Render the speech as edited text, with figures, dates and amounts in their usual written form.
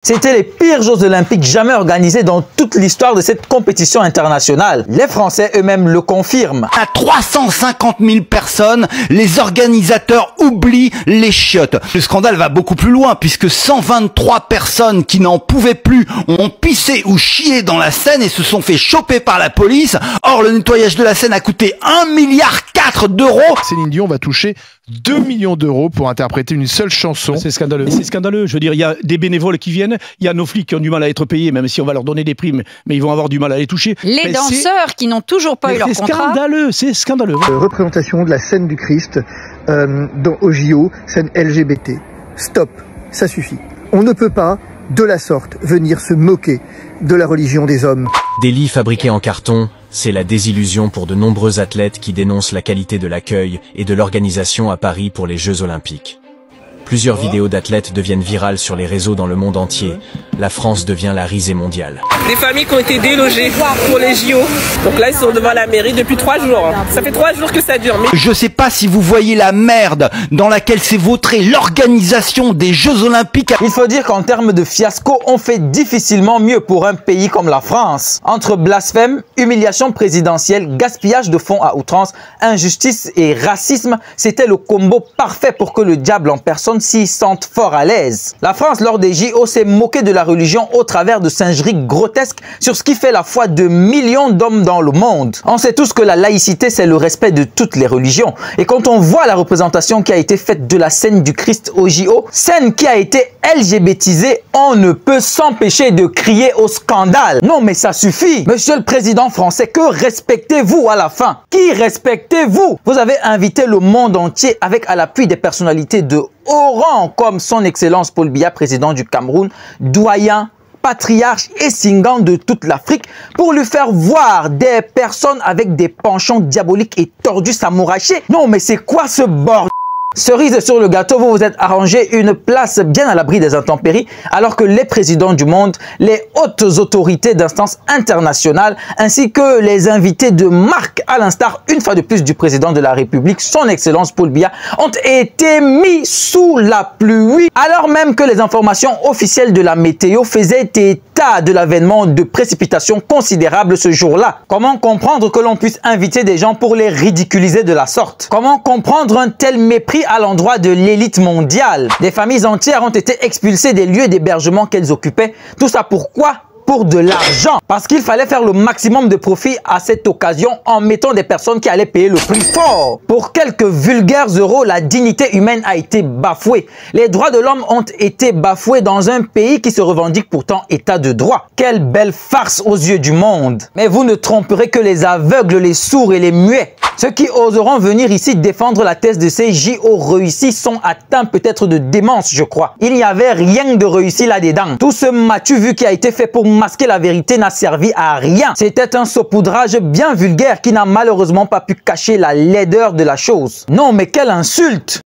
C'était les pires Jeux olympiques jamais organisés dans toute l'histoire de cette compétition internationale. Les Français eux-mêmes le confirment. À 350 000 personnes, les organisateurs oublient les chiottes. Le scandale va beaucoup plus loin puisque 123 personnes qui n'en pouvaient plus ont pissé ou chié dans la Seine et se sont fait choper par la police. Or, le nettoyage de la Seine a coûté 1,4 milliard d'euros. Céline Dion va toucher 2 millions d'euros pour interpréter une seule chanson. C'est scandaleux. C'est scandaleux. Je veux dire, il y a des bénévoles qui viennent, il y a nos flics qui ont du mal à être payés, même si on va leur donner des primes, mais ils vont avoir du mal à les toucher. Les danseurs qui n'ont toujours pas eu leur contrat. C'est scandaleux, c'est scandaleux. Représentation de la scène du Christ au JO, scène LGBT. Stop, ça suffit. On ne peut pas, de la sorte, venir se moquer de la religion des hommes. Des lits fabriqués en carton, c'est la désillusion pour de nombreux athlètes qui dénoncent la qualité de l'accueil et de l'organisation à Paris pour les Jeux Olympiques. Plusieurs vidéos d'athlètes deviennent virales sur les réseaux dans le monde entier. La France devient la risée mondiale. Des familles qui ont été délogées pour les JO. Donc là, ils sont devant la mairie depuis 3 jours. Ça fait 3 jours que ça dure. Mais... Je sais pas si vous voyez la merde dans laquelle s'est vautrée l'organisation des Jeux Olympiques. Il faut dire qu'en termes de fiasco, on fait difficilement mieux pour un pays comme la France. Entre blasphème, humiliation présidentielle, gaspillage de fonds à outrance, injustice et racisme, c'était le combo parfait pour que le diable en personne s'y sentent fort à l'aise. La France, lors des JO, s'est moquée de la religion au travers de singeries grotesques sur ce qui fait la foi de millions d'hommes dans le monde. On sait tous que la laïcité, c'est le respect de toutes les religions. Et quand on voit la représentation qui a été faite de la scène du Christ au JO, scène qui a été LGBTisée, on ne peut s'empêcher de crier au scandale. Non, mais ça suffit. Monsieur le président français, que respectez-vous à la fin? Qui respectez-vous? Vous avez invité le monde entier avec à l'appui des personnalités de haut rang comme son Excellence Paul Biya, président du Cameroun, doyen, patriarche et singant de toute l'Afrique, pour lui faire voir des personnes avec des penchants diaboliques et tordus s'amouracher. Non, mais c'est quoi ce bordel? Cerise sur le gâteau, vous vous êtes arrangé une place bien à l'abri des intempéries, alors que les présidents du monde, les hautes autorités d'instances internationales, ainsi que les invités de marque, à l'instar une fois de plus du président de la République, son Excellence Paul Biya, ont été mis sous la pluie, alors même que les informations officielles de la météo faisaient état de l'avènement de précipitations considérables ce jour-là. Comment comprendre que l'on puisse inviter des gens pour les ridiculiser de la sorte? Comment comprendre un tel mépris à l'endroit de l'élite mondiale? Des familles entières ont été expulsées des lieux d'hébergement qu'elles occupaient. Tout ça pourquoi? Pour de l'argent. Parce qu'il fallait faire le maximum de profit à cette occasion en mettant des personnes qui allaient payer le prix fort. Pour quelques vulgaires euros, la dignité humaine a été bafouée. Les droits de l'homme ont été bafoués dans un pays qui se revendique pourtant état de droit. Quelle belle farce aux yeux du monde. Mais vous ne tromperez que les aveugles, les sourds et les muets. Ceux qui oseront venir ici défendre la thèse de ces JO réussis sont atteints peut-être de démence, je crois. Il n'y avait rien de réussi là-dedans. Tout ce matu vu qui a été fait pour masquer la vérité n'a servi à rien. C'était un saupoudrage bien vulgaire qui n'a malheureusement pas pu cacher la laideur de la chose. Non, mais quelle insulte!